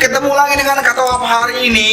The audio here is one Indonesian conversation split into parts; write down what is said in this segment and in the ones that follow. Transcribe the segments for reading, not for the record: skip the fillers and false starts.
ketemu lagi dengan Kak Tohab hari ini.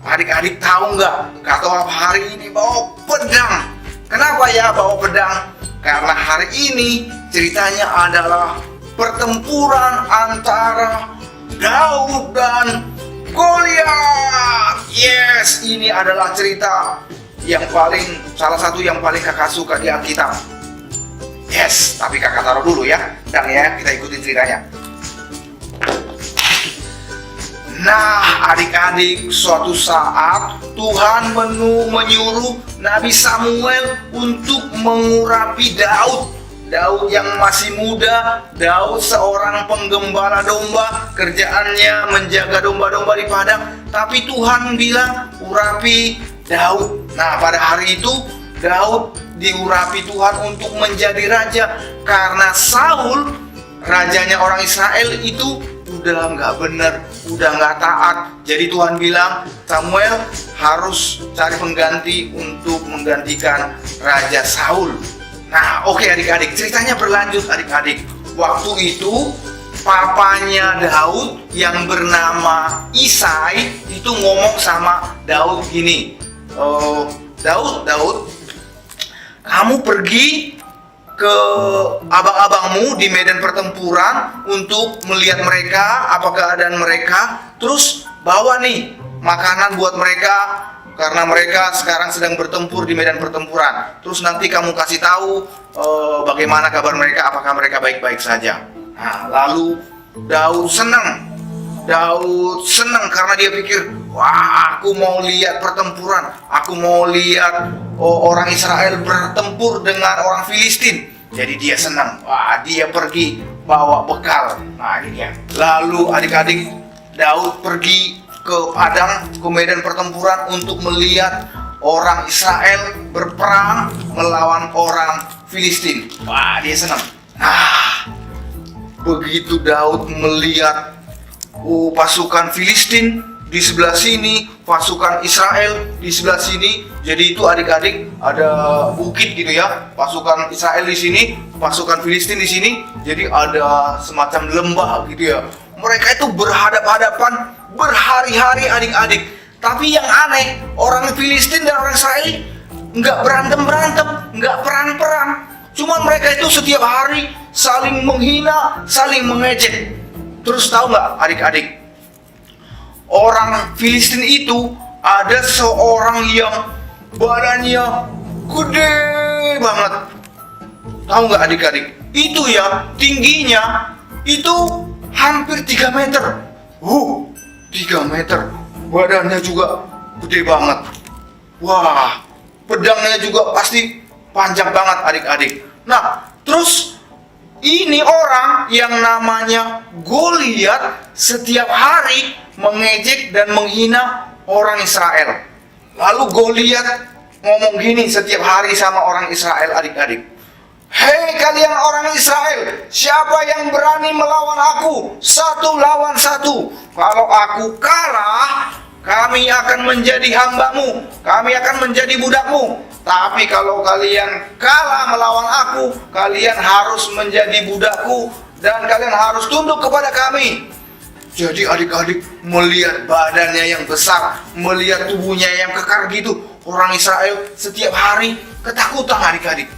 Adik-adik tahu nggak? Kak Tohab hari ini bawa pedang. Kenapa ya bawa pedang? Karena hari ini ceritanya adalah pertempuran antara Daud dan Goliat. Yes, ini adalah cerita yang salah satu yang paling kakak suka di Alkitab. Yes, tapi kakak taruh dulu ya, dan ya kita ikutin ceritanya. Nah, adik-adik, suatu saat Tuhan menyuruh Nabi Samuel untuk mengurapi Daud. Daud yang masih muda, Daud seorang penggembala domba, kerjaannya menjaga domba-domba di padang. Tapi Tuhan bilang, urapi Daud. Nah, pada hari itu Daud diurapi Tuhan untuk menjadi raja. Karena Saul, rajanya orang Israel itu udah nggak bener, udah nggak taat. Jadi Tuhan bilang, Samuel harus cari pengganti untuk menggantikan Raja Saul. Nah, oke adik-adik, ceritanya berlanjut adik-adik. Waktu itu papanya Daud yang bernama Isai itu ngomong sama Daud gini, Daud, kamu pergi ke abang-abangmu di medan pertempuran untuk melihat mereka, apa keadaan mereka. Terus bawa nih makanan buat mereka, karena mereka sekarang sedang bertempur di medan pertempuran. Terus nanti kamu kasih tahu bagaimana kabar mereka, apakah mereka baik-baik saja. Nah, lalu Daud senang karena dia pikir, wah, aku mau lihat pertempuran, aku mau lihat orang Israel bertempur dengan orang Filistin. Jadi dia senang, wah, dia pergi bawa bekal. Nah, ini dia. Lalu adik-adik, Daud pergi ke padang, ke medan pertempuran untuk melihat orang Israel berperang melawan orang Filistin. Wah, dia senang. Nah, begitu Daud melihat pasukan Filistin di sebelah sini, pasukan Israel di sebelah sini. Jadi itu adik-adik ada bukit gitu ya. Pasukan Israel di sini, pasukan Filistin di sini. Jadi ada semacam lembah gitu ya. Mereka itu berhadap-hadapan berhari-hari adik-adik. Tapi yang aneh, orang Filistin dan orang Israel nggak berantem-berantem, nggak perang-perang. Cuma mereka itu setiap hari saling menghina, saling mengejek. Terus tahu nggak adik-adik? Orang Filistin itu ada seorang yang badannya gede banget. Tahu nggak adik-adik? Itu ya tingginya itu hampir 3 meter. 3 meter. Badannya juga gede banget. Wah, pedangnya juga pasti panjang banget adik-adik. Nah, terus ini orang yang namanya Goliat setiap hari mengejek dan menghina orang Israel. Lalu Goliat ngomong gini setiap hari sama orang Israel adik-adik. Hei kalian orang Israel, siapa yang berani melawan aku? 1 lawan 1. Kalau aku kalah, kami akan menjadi hambamu, kami akan menjadi budakmu. Tapi kalau kalian kalah melawan aku, kalian harus menjadi budakku dan kalian harus tunduk kepada kami. Jadi adik-adik melihat badannya yang besar, melihat tubuhnya yang kekar gitu, orang Israel setiap hari ketakutan adik-adik.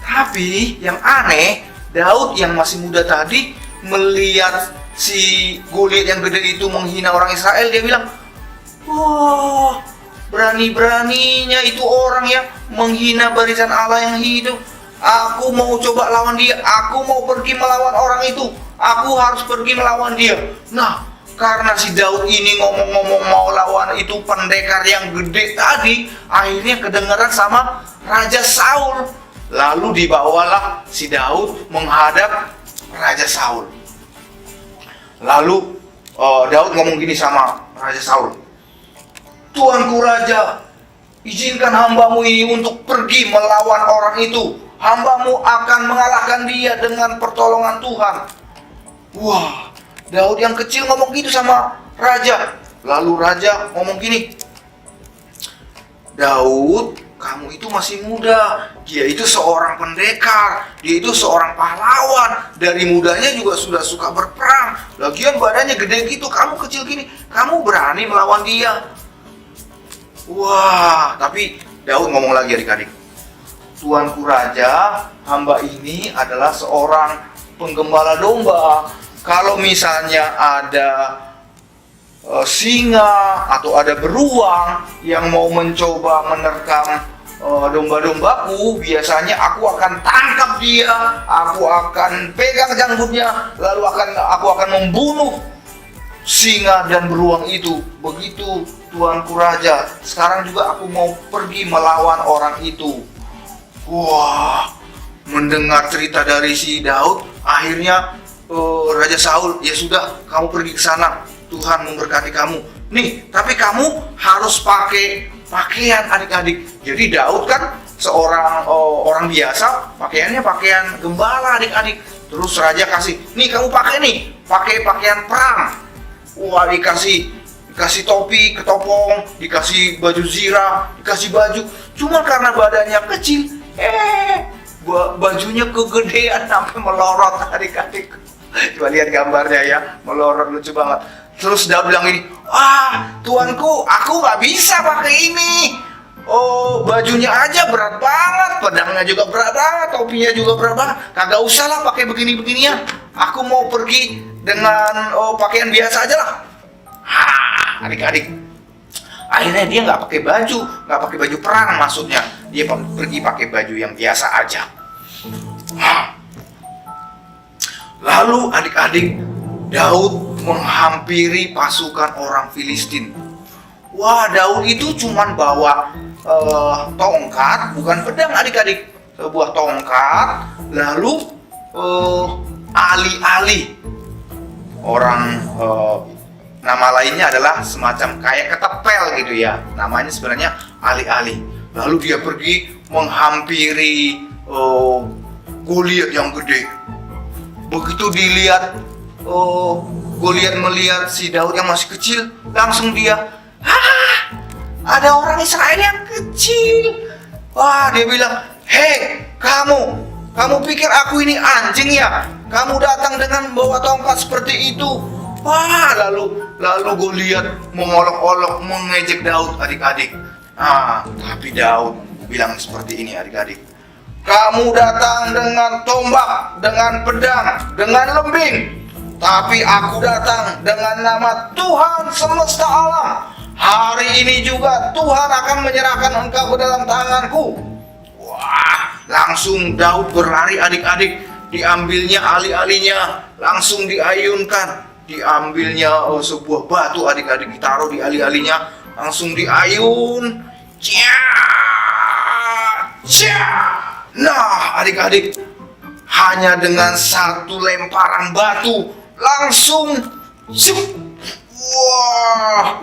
Tapi yang aneh, Daud yang masih muda tadi melihat si Goliat yang gede itu menghina orang Israel, dia bilang, wah, berani-beraninya itu orang yang menghina barisan Allah yang hidup. Aku mau coba lawan dia, aku mau pergi melawan orang itu, aku harus pergi melawan dia. Nah, karena si Daud ini ngomong-ngomong mau lawan itu pendekar yang gede tadi, akhirnya kedengaran sama Raja Saul. Lalu dibawalah si Daud menghadap Raja Saul. Lalu Daud ngomong gini sama Raja Saul, Tuanku Raja, izinkan hambamu ini untuk pergi melawan orang itu. Hambamu akan mengalahkan dia dengan pertolongan Tuhan. Wah, Daud yang kecil ngomong gitu sama Raja. Lalu Raja ngomong gini, Daud, kamu itu masih muda. Dia itu seorang pendekar, dia itu seorang pahlawan. Dari mudanya juga sudah suka berperang. Lagian badannya gede gitu, kamu kecil gini, kamu berani melawan dia?" Wah, tapi Daud ngomong lagi adik-adik, "Tuanku Raja, hamba ini adalah seorang penggembala domba. Kalau misalnya ada singa atau ada beruang yang mau mencoba menerkam domba-dombaku, biasanya aku akan tangkap dia, aku akan pegang janggutnya, lalu aku akan membunuh singa dan beruang itu. Begitu Tuanku Raja, sekarang juga aku mau pergi melawan orang itu." Wah, mendengar cerita dari si Daud, akhirnya Raja Saul, "Ya sudah, kamu pergi ke sana. Tuhan memberkati kamu. Nih, tapi kamu harus pakai pakaian adik-adik." Jadi Daud kan seorang orang biasa, pakaiannya pakaian gembala adik-adik. Terus Raja kasih, "Nih kamu pakai nih, pakai pakaian perang." Wah, dikasih topi, ketopong, dikasih baju zirah, dikasih baju. Cuma karena badannya kecil, bajunya kegedean sampai melorot adik-adik. Coba lihat gambarnya ya, melorot, lucu banget. Terus Daud bilang ini, "Tuanku, aku nggak bisa pakai ini. Oh, bajunya aja berat banget, pedangnya juga berat banget, topinya juga berat banget. Kagak usah lah pakai begini-beginian. Aku mau pergi dengan pakaian biasa aja lah." Adik-adik, akhirnya dia nggak pakai baju perang maksudnya. Dia pergi pakai baju yang biasa aja. Lalu adik-adik, Daud menghampiri pasukan orang Filistin. Wah, Daud itu cuman bawa tongkat, bukan pedang adik-adik. Sebuah tongkat, lalu ali-ali. Orang nama lainnya adalah semacam kayak ketepel gitu ya. Namanya sebenarnya ali-ali. Lalu dia pergi menghampiri Goliat yang gede. Begitu dilihat Goliat melihat si Daud yang masih kecil, langsung dia, ada orang Israel yang kecil. Wah, dia bilang, "Hei, kamu pikir aku ini anjing ya? Kamu datang dengan bawa tongkat seperti itu." Wah, lalu Goliat mengolok-olok, mengejek Daud adik-adik. Tapi Daud bilang seperti ini adik-adik, "Kamu datang dengan tombak, dengan pedang, dengan lembing. Tapi aku datang dengan nama Tuhan semesta alam. Hari ini juga Tuhan akan menyerahkan engkau ke dalam tanganku." Wah, langsung Daud berlari adik-adik. Diambilnya ali-alinya, langsung diayunkan. Diambilnya sebuah batu adik-adik, ditaruh di ali-alinya, langsung diayun. Nah, adik-adik, hanya dengan satu lemparan batu langsung wah,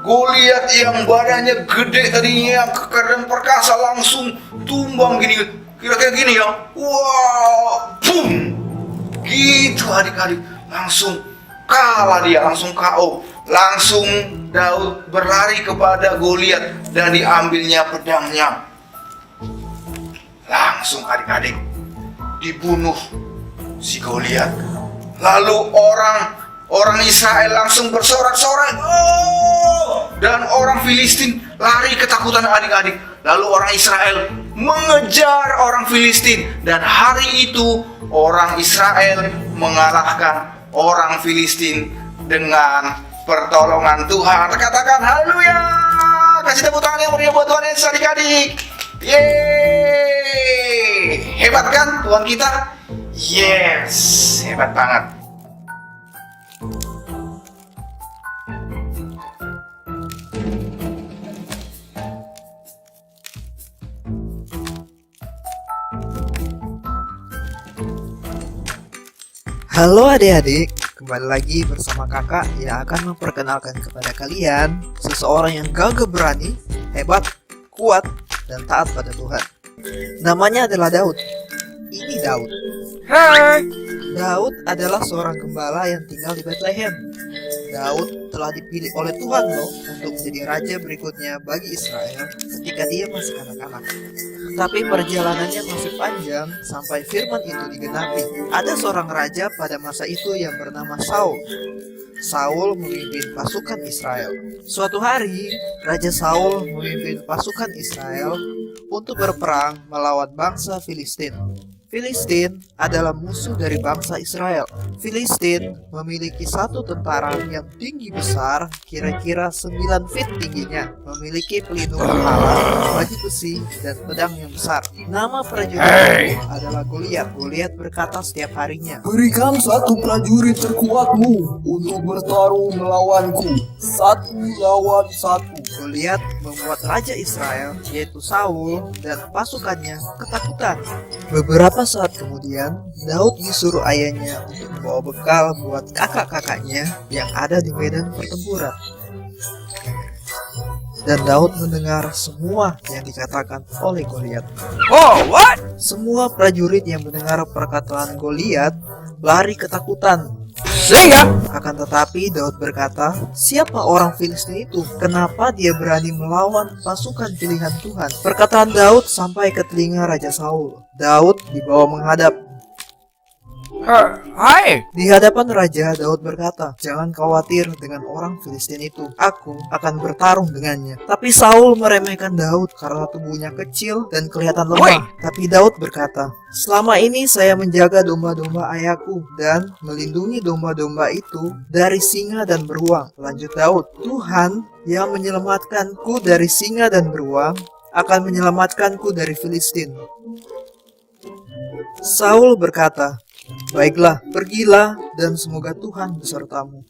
Goliat yang badannya gede tadinya, yang kekar dan perkasa, langsung tumbang gini, kira-kira gini ya. Wah, boom, gitu adik-adik, langsung kalah dia, langsung KO. Langsung Daud berlari kepada Goliat dan diambilnya pedangnya. Langsung adik-adik dibunuh si Goliat. Lalu orang Israel langsung bersorak-sorai, dan orang Filistin lari ketakutan adik-adik. Lalu orang Israel mengejar orang Filistin, dan hari itu orang Israel mengalahkan orang Filistin dengan pertolongan Tuhan. Katakan haleluya. Kasih tepuk tangan yang meriah buat Tuhan Yesus adik-adik. Yeay, hebat kan Tuhan kita? Yes, hebat banget. Halo adik-adik, kembali lagi bersama kakak yang akan memperkenalkan kepada kalian seseorang yang gagah berani, hebat, kuat, dan taat pada Tuhan. Namanya adalah Daud. Ini Daud. Hai. Daud adalah seorang gembala yang tinggal di Bethlehem. Daud telah dipilih oleh Tuhan loh untuk menjadi raja berikutnya bagi Israel ketika dia masih anak-anak. Tapi perjalanannya masih panjang sampai firman itu digenapi. Ada seorang raja pada masa itu yang bernama Saul. Saul memimpin pasukan Israel. Suatu hari, Raja Saul memimpin pasukan Israel untuk berperang melawan bangsa Filistin. Filistin adalah musuh dari bangsa Israel. Filistin memiliki satu tentara yang tinggi besar, kira-kira 9 feet tingginya, memiliki pelindung kepala, baju besi, dan pedang yang besar. Nama prajurit itu adalah Goliat. Goliat berkata setiap harinya, Berikan satu prajurit terkuatmu untuk bertarung melawanku. 1 lawan 1. Goliat membuat Raja Israel, yaitu Saul, dan pasukannya ketakutan. Beberapa saat kemudian, Daud disuruh ayahnya untuk membawa bekal buat kakak-kakaknya yang ada di medan pertempuran. Dan Daud mendengar semua yang dikatakan oleh Goliat. Oh, what? Semua prajurit yang mendengar perkataan Goliat lari ketakutan. Sehingga Akan tetapi Daud berkata, siapa orang Filistin itu? Kenapa dia berani melawan pasukan pilihan Tuhan? Perkataan Daud sampai ke telinga Raja Saul. Daud dibawa menghadap. Hai. Di hadapan Raja, Daud berkata, jangan khawatir dengan orang Filistin itu. Aku akan bertarung dengannya. Tapi Saul meremehkan Daud karena tubuhnya kecil dan kelihatan lemah. Woi. Tapi Daud berkata, selama ini saya menjaga domba-domba ayahku dan melindungi domba-domba itu dari singa dan beruang. Lanjut Daud, Tuhan yang menyelamatkanku dari singa dan beruang akan menyelamatkanku dari Filistin. Saul berkata, baiklah, pergilah dan semoga Tuhan besertamu.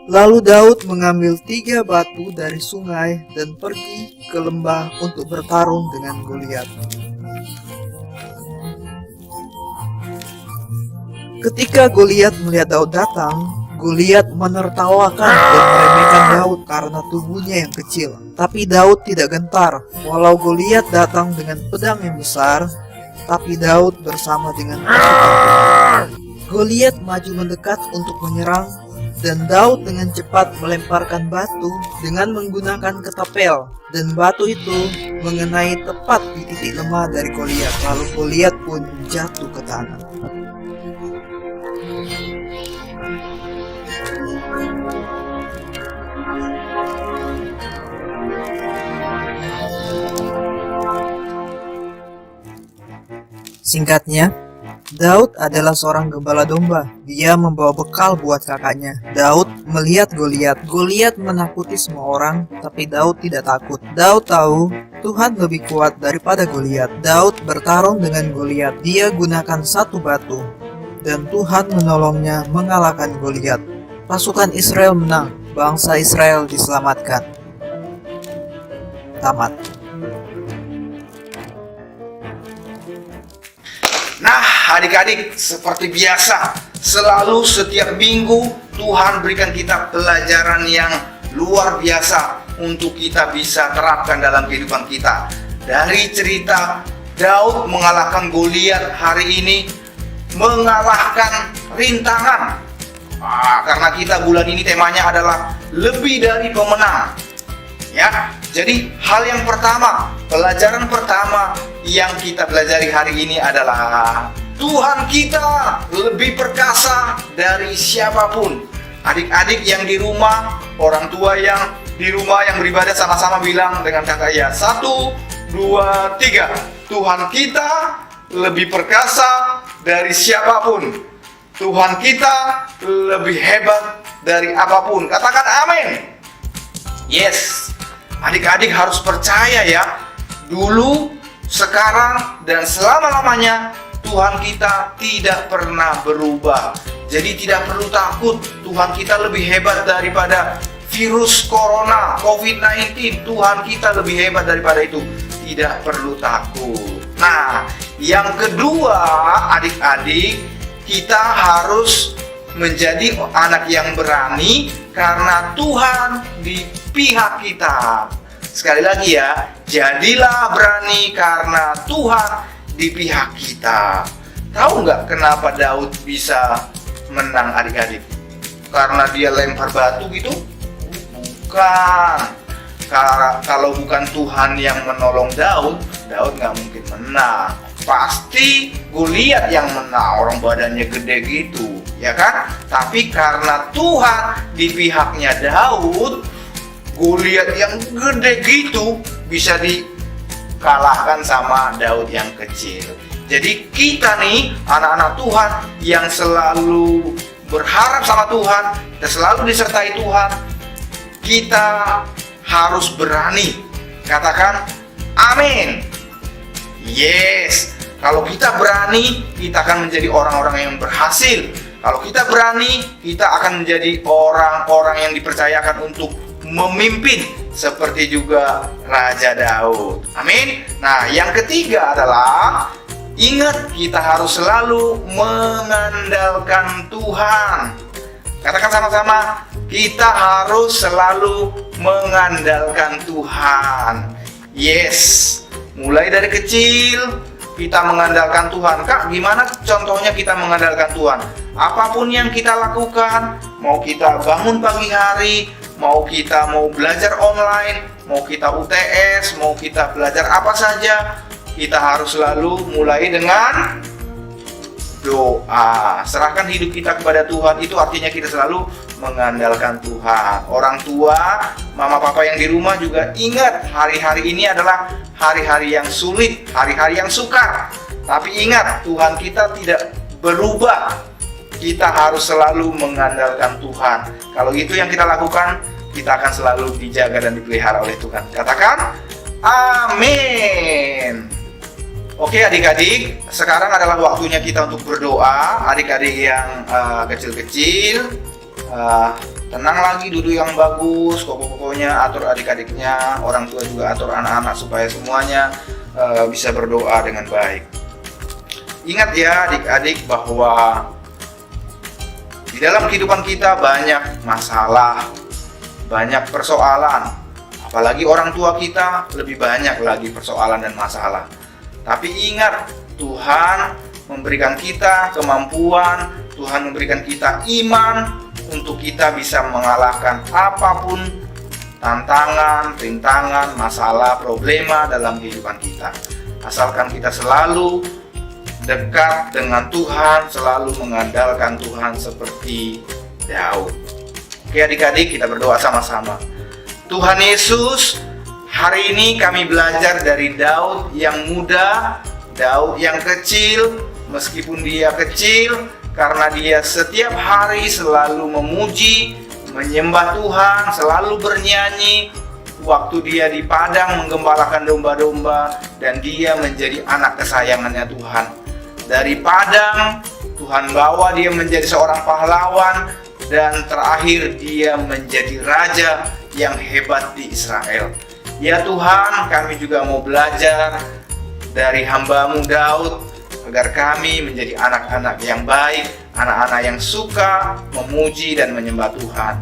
Lalu Daud mengambil 3 batu dari sungai dan pergi ke lembah untuk bertarung dengan Goliat. Ketika Goliat melihat Daud datang, Goliat menertawakan dan meremehkan Daud karena tubuhnya yang kecil. Tapi Daud tidak gentar, walau Goliat datang dengan pedang yang besar, tapi Daud bersama dengan pasukan. Goliat maju mendekat untuk menyerang, dan Daud dengan cepat melemparkan batu dengan menggunakan ketapel, dan batu itu mengenai tepat di titik lemah dari Goliat. Lalu Goliat pun jatuh ke tanah. Singkatnya, Daud adalah seorang gembala domba. Dia membawa bekal buat kakaknya. Daud melihat Goliat. Goliat menakuti semua orang, tapi Daud tidak takut. Daud tahu Tuhan lebih kuat daripada Goliat. Daud bertarung dengan Goliat. Dia gunakan 1 batu, dan Tuhan menolongnya mengalahkan Goliat. Pasukan Israel menang. Bangsa Israel diselamatkan. Tamat. Nah, adik-adik, seperti biasa, selalu setiap minggu Tuhan berikan kita pelajaran yang luar biasa untuk kita bisa terapkan dalam kehidupan kita. Dari cerita Daud mengalahkan Goliat hari ini, mengalahkan rintangan. Karena kita bulan ini temanya adalah lebih dari pemenang. Ya, jadi hal yang pertama, pelajaran pertama yang kita pelajari hari ini adalah Tuhan kita lebih perkasa dari siapapun. Adik-adik yang di rumah, orang tua yang di rumah yang beribadah sama-sama bilang dengan kakak ya, 1, 2, 3. Tuhan kita lebih perkasa dari siapapun. Tuhan kita lebih hebat dari apapun. Katakan amin. Yes. Adik-adik harus percaya ya, dulu, sekarang, dan selama-lamanya Tuhan kita tidak pernah berubah. Jadi tidak perlu takut, Tuhan kita lebih hebat daripada virus corona, COVID-19. Tuhan kita lebih hebat daripada itu. Tidak perlu takut. Nah, yang kedua, adik-adik, kita harus menjadi anak yang berani karena Tuhan di pihak kita. Sekali lagi ya, jadilah berani karena Tuhan di pihak kita. Tahu nggak kenapa Daud bisa menang, adik-adik? karena dia lempar batu gitu? Bukan. Kalau bukan Tuhan yang menolong Daud nggak mungkin menang. Pasti Goliat yang menang, orang badannya gede gitu, ya kan? Tapi karena Tuhan di pihaknya Daud, Goliat yang gede gitu bisa dikalahkan sama Daud yang kecil. Jadi kita nih, anak-anak Tuhan yang selalu berharap sama Tuhan, kita selalu disertai Tuhan, kita harus berani. Katakan amin. Yes. Kalau kita berani, kita akan menjadi orang-orang yang berhasil. Kalau kita berani, kita akan menjadi orang-orang yang dipercayakan untuk memimpin seperti juga Raja Daud. Amin. Nah, yang ketiga adalah ingat, kita harus selalu mengandalkan Tuhan. Katakan sama-sama, kita harus selalu mengandalkan Tuhan. Yes, mulai dari kecil kita mengandalkan Tuhan. Kak, gimana contohnya kita mengandalkan Tuhan? Apapun yang kita lakukan, mau kita bangun pagi hari, mau belajar online, mau kita UTS, mau kita belajar apa saja, kita harus selalu mulai dengan doa. Serahkan hidup kita kepada Tuhan, itu artinya kita selalu mengandalkan Tuhan. Orang tua, mama papa yang di rumah juga ingat, hari-hari ini adalah hari-hari yang sulit, hari-hari yang sukar. Tapi ingat, Tuhan kita tidak berubah. Kita harus selalu mengandalkan Tuhan. Kalau itu yang kita lakukan, kita akan selalu dijaga dan dipelihara oleh Tuhan. Katakan amin. Oke adik-adik, sekarang adalah waktunya kita untuk berdoa. Adik-adik yang kecil-kecil, tenang lagi, duduk yang bagus. Pokoknya atur adik-adiknya, orang tua juga atur anak-anak supaya semuanya bisa berdoa dengan baik. Ingat ya adik-adik bahwa di dalam kehidupan kita banyak masalah, banyak persoalan. Apalagi orang tua kita lebih banyak lagi persoalan dan masalah. Tapi ingat, Tuhan memberikan kita kemampuan, Tuhan memberikan kita iman untuk kita bisa mengalahkan apapun tantangan, rintangan, masalah, problema dalam kehidupan kita. Asalkan kita selalu dekat dengan Tuhan, selalu mengandalkan Tuhan seperti Daud. Oke adik-adik, kita berdoa sama-sama. Tuhan Yesus, hari ini kami belajar dari Daud yang muda, Daud yang kecil. Meskipun dia kecil, karena dia setiap hari selalu memuji, menyembah Tuhan, selalu bernyanyi. Waktu dia di padang menggembalakan domba-domba, dan dia menjadi anak kesayangannya Tuhan. Dari padang, Tuhan bawa dia menjadi seorang pahlawan, dan terakhir dia menjadi raja yang hebat di Israel. Ya Tuhan, kami juga mau belajar dari hamba-Mu Daud, agar kami menjadi anak-anak yang baik, anak-anak yang suka memuji dan menyembah Tuhan.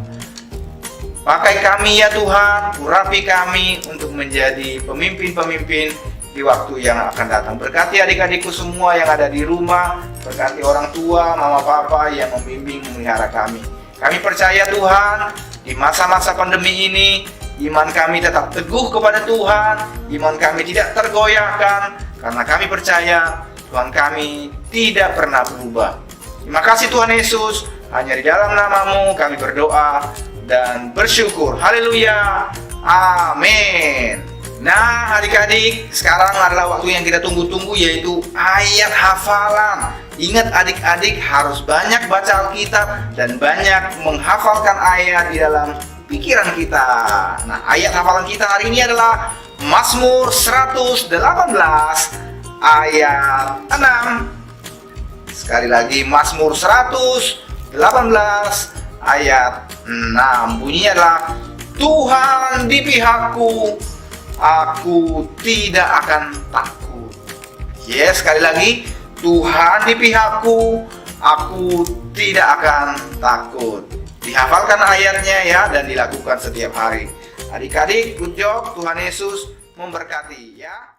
Pakai kami ya Tuhan, urapi kami untuk menjadi pemimpin-pemimpin di waktu yang akan datang. Berkati adik-adikku semua yang ada di rumah, berkati orang tua, mama papa yang membimbing memelihara kami. Kami percaya Tuhan, di masa-masa pandemi ini, iman kami tetap teguh kepada Tuhan, iman kami tidak tergoyahkan, karena kami percaya Tuhan kami tidak pernah berubah. Terima kasih Tuhan Yesus, hanya di dalam nama-Mu kami berdoa dan bersyukur. Haleluya, amin. Nah adik-adik, sekarang adalah waktu yang kita tunggu-tunggu, yaitu ayat hafalan. Ingat adik-adik harus banyak baca Alkitab dan banyak menghafalkan ayat di dalam pikiran kita. Nah, ayat hafalan kita hari ini adalah Mazmur 118 ayat 6. Sekali lagi, Mazmur 118 ayat 6. Bunyinya adalah, Tuhan di pihakku, aku tidak akan takut. Yes, sekali lagi, Tuhan di pihakku, aku tidak akan takut. Dihafalkan ayatnya ya, dan dilakukan setiap hari. Adik-adik, good job. Tuhan Yesus memberkati ya.